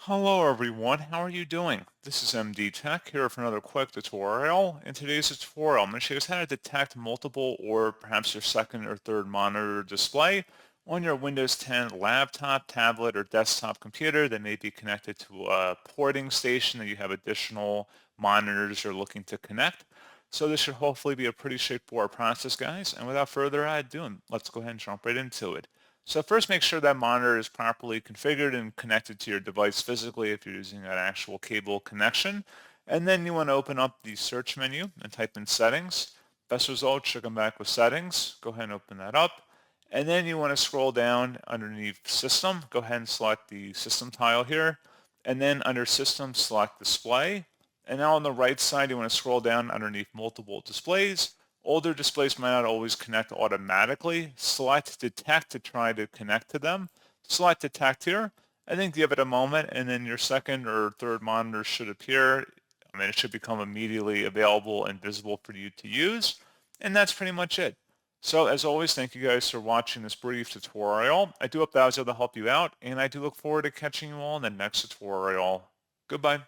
Hello everyone, how are you doing? This is MD Tech here for another quick tutorial. In today's tutorial, I'm going to show you how to detect multiple or perhaps your second or third monitor display on your Windows 10 laptop, tablet, or desktop computer that may be connected to a porting station that you have additional monitors you're looking to connect. So this should hopefully be a pretty straightforward process, guys. And without further ado, let's go ahead and jump right into it. So first, make sure that monitor is properly configured and connected to your device physically if you're using an actual cable connection. And then you want to open up the search menu and type in settings. Best result should come back with settings. Go ahead and open that up. And then you want to scroll down underneath system. Go ahead and select the system tile here. And then under system, select display. And now on the right side, you want to scroll down underneath multiple displays. Older displays might not always connect automatically. Select detect to try to connect to them. Select detect here, and then give it a moment, and then your second or third monitor should appear. It should become immediately available and visible for you to use. And that's pretty much it. So as always, thank you guys for watching this brief tutorial. I do hope that I was able to help you out, and I do look forward to catching you all in the next tutorial. Goodbye.